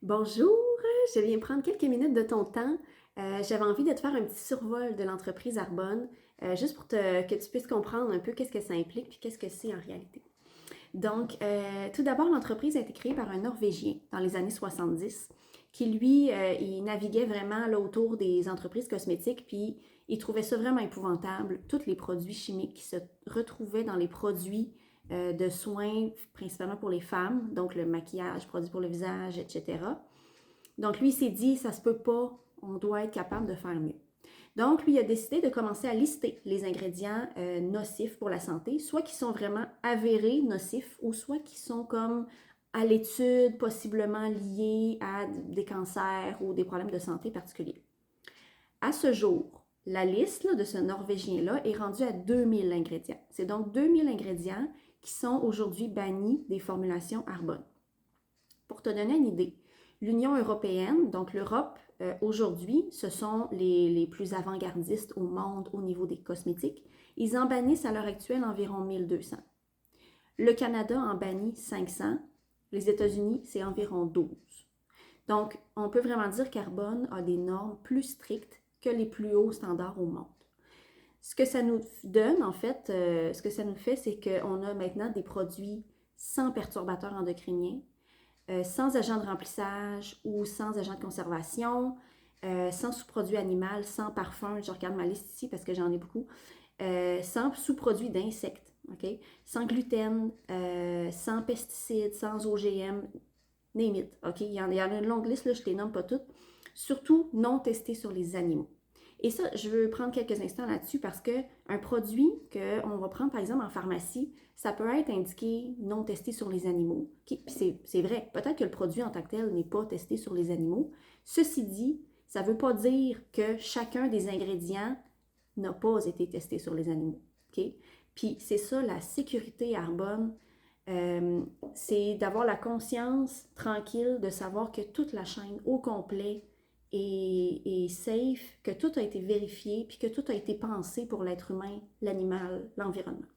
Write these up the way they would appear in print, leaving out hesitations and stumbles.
Bonjour, je viens prendre quelques minutes de ton temps. J'avais envie de te faire un petit survol de l'entreprise Arbonne, juste pour que tu puisses comprendre un peu qu'est-ce que ça implique puis qu'est-ce que c'est en réalité. Donc, tout d'abord, l'entreprise a été créée par un Norvégien dans les années 70, qui lui, il naviguait vraiment là, autour des entreprises cosmétiques, puis il trouvait ça vraiment épouvantable, tous les produits chimiques qui se retrouvaient dans les produits de soins, principalement pour les femmes, donc le maquillage, produits pour le visage, etc. Donc lui, il s'est dit, ça se peut pas, on doit être capable de faire mieux. Donc, lui, il a décidé de commencer à lister les ingrédients nocifs pour la santé, soit qui sont vraiment avérés nocifs, ou soit qui sont comme à l'étude, possiblement liés à des cancers ou des problèmes de santé particuliers. À ce jour, la liste là, de ce Norvégien-là est rendue à 2000 ingrédients. C'est donc 2000 ingrédients qui sont aujourd'hui bannis des formulations Arbonne. Pour te donner une idée, l'Union européenne, donc l'Europe, aujourd'hui, ce sont les plus avant-gardistes au monde au niveau des cosmétiques. Ils en bannissent à l'heure actuelle environ 1200. Le Canada en bannit 500. Les États-Unis, c'est environ 12. Donc, on peut vraiment dire qu'Arbonne a des normes plus strictes que les plus hauts standards au monde. Ce que ça nous donne, en fait, ce que ça nous fait, c'est qu'on a maintenant des produits sans perturbateurs endocriniens, sans agent de remplissage ou sans agent de conservation, sans sous-produit animal, sans parfum, je regarde ma liste ici parce que j'en ai beaucoup, sans sous-produits d'insectes, ok? Sans gluten, sans pesticides, sans OGM, name it, ok? Il y en a une longue liste, là, je ne les nomme pas toutes. Surtout non testés sur les animaux. Et ça, je veux prendre quelques instants là-dessus parce qu'un produit qu'on va prendre par exemple en pharmacie, ça peut être indiqué non testé sur les animaux. Okay? C'est vrai, peut-être que le produit en tant que tel n'est pas testé sur les animaux. Ceci dit, ça ne veut pas dire que chacun des ingrédients n'a pas été testé sur les animaux. Okay? Puis c'est ça la sécurité Arbonne, c'est d'avoir la conscience tranquille de savoir que toute la chaîne au complet est safe, que tout a été vérifié, puis que tout a été pensé pour l'être humain, l'animal, l'environnement.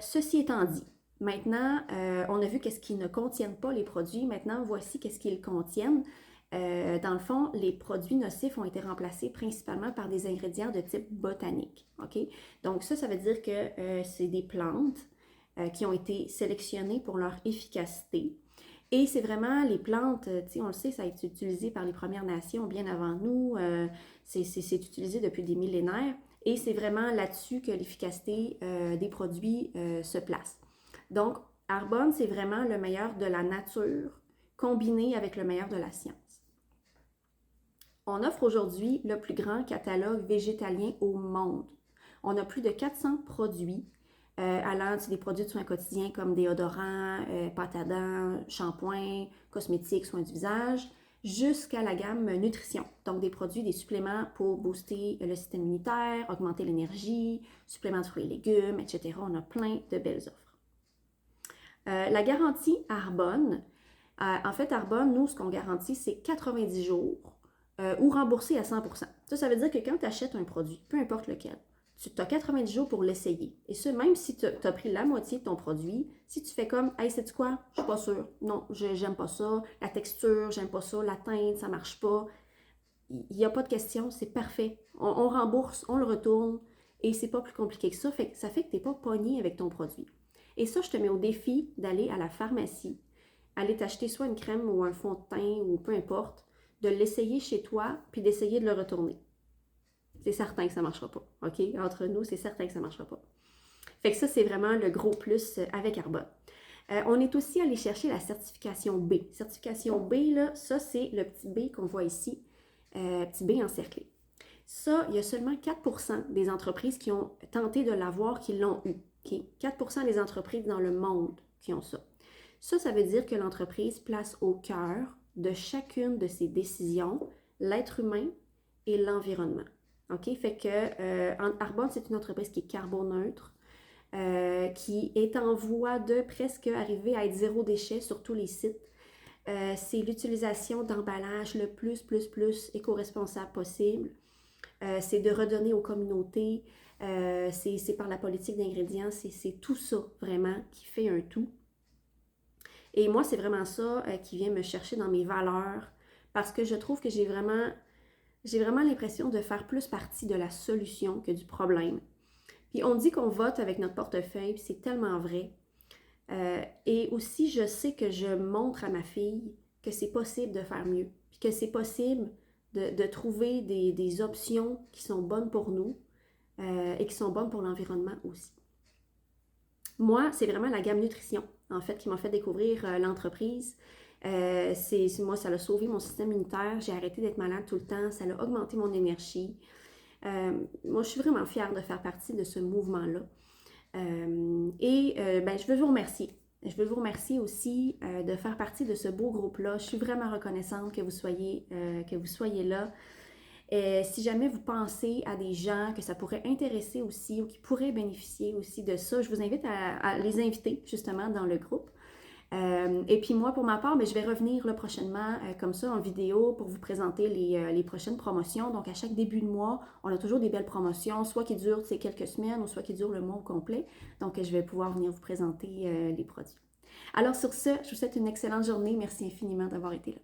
Ceci étant dit, maintenant, on a vu qu'est-ce qui ne contiennent pas les produits. Maintenant, voici qu'est-ce qu'ils contiennent. Dans le fond, les produits nocifs ont été remplacés principalement par des ingrédients de type botanique. OK? Donc ça veut dire que c'est des plantes qui ont été sélectionnées pour leur efficacité. Et c'est vraiment les plantes, on le sait, ça a été utilisé par les Premières Nations bien avant nous. C'est utilisé depuis des millénaires. Et c'est vraiment là-dessus que l'efficacité des produits se place. Donc, Arbonne, c'est vraiment le meilleur de la nature combiné avec le meilleur de la science. On offre aujourd'hui le plus grand catalogue végétalien au monde. On a plus de 400 produits allant des produits de soins quotidiens comme déodorants, pâte à dents, shampoings, cosmétiques, soins du visage, jusqu'à la gamme nutrition. Donc des produits, des suppléments pour booster le système immunitaire, augmenter l'énergie, suppléments de fruits et légumes, etc. On a plein de belles offres. La garantie Arbonne, en fait, Arbonne, nous, ce qu'on garantit, c'est 90 jours ou remboursé à 100%. Ça veut dire que quand tu achètes un produit, peu importe lequel, tu as 90 jours pour l'essayer. Et ça, même si tu as pris la moitié de ton produit, si tu fais comme, hey, sais-tu quoi? Je suis pas sûre. Non, j'aime pas ça. La texture, j'aime pas ça. La teinte, ça marche pas. Il n'y a pas de question, c'est parfait. On rembourse, on le retourne et c'est pas plus compliqué que ça. Ça fait que tu n'es pas pogné avec ton produit. Et ça, je te mets au défi d'aller à la pharmacie, aller t'acheter soit une crème ou un fond de teint ou peu importe, de l'essayer chez toi puis d'essayer de le retourner. C'est certain que ça ne marchera pas. OK? Entre nous, c'est certain que ça ne marchera pas. Fait que ça, c'est vraiment le gros plus avec Arbonne. On est aussi allé chercher la certification B. Certification B, là, ça, c'est le petit B qu'on voit ici, petit B encerclé. Ça, il y a seulement 4% des entreprises qui ont tenté de l'avoir qui l'ont eu. Okay? 4% des entreprises dans le monde qui ont ça. Ça veut dire que l'entreprise place au cœur de chacune de ses décisions l'être humain et l'environnement. OK? Fait que Arbonne, c'est une entreprise qui est carboneutre, qui est en voie de presque arriver à être zéro déchet sur tous les sites. C'est l'utilisation d'emballage le plus éco-responsable possible. C'est de redonner aux communautés. C'est par la politique d'ingrédients. C'est tout ça, vraiment, qui fait un tout. Et moi, c'est vraiment ça qui vient me chercher dans mes valeurs parce que je trouve que j'ai vraiment l'impression de faire plus partie de la solution que du problème. Puis on dit qu'on vote avec notre portefeuille, puis c'est tellement vrai. Et aussi, je sais que je montre à ma fille que c'est possible de faire mieux, puis que c'est possible de trouver des options qui sont bonnes pour nous et qui sont bonnes pour l'environnement aussi. Moi, c'est vraiment la gamme nutrition, en fait, qui m'a fait découvrir l'entreprise. Moi, ça a sauvé mon système immunitaire. J'ai arrêté d'être malade tout le temps. Ça a augmenté mon énergie. Moi, je suis vraiment fière de faire partie de ce mouvement-là. Je veux vous remercier. Je veux vous remercier aussi de faire partie de ce beau groupe-là. Je suis vraiment reconnaissante que vous soyez là. Si jamais vous pensez à des gens que ça pourrait intéresser aussi ou qui pourraient bénéficier aussi de ça, je vous invite à les inviter justement dans le groupe. Et puis moi, pour ma part, je vais revenir là, prochainement comme ça en vidéo pour vous présenter les prochaines promotions. Donc à chaque début de mois, on a toujours des belles promotions, soit qui durent quelques semaines ou soit qui durent le mois au complet. Donc je vais pouvoir venir vous présenter les produits. Alors sur ce, je vous souhaite une excellente journée. Merci infiniment d'avoir été là.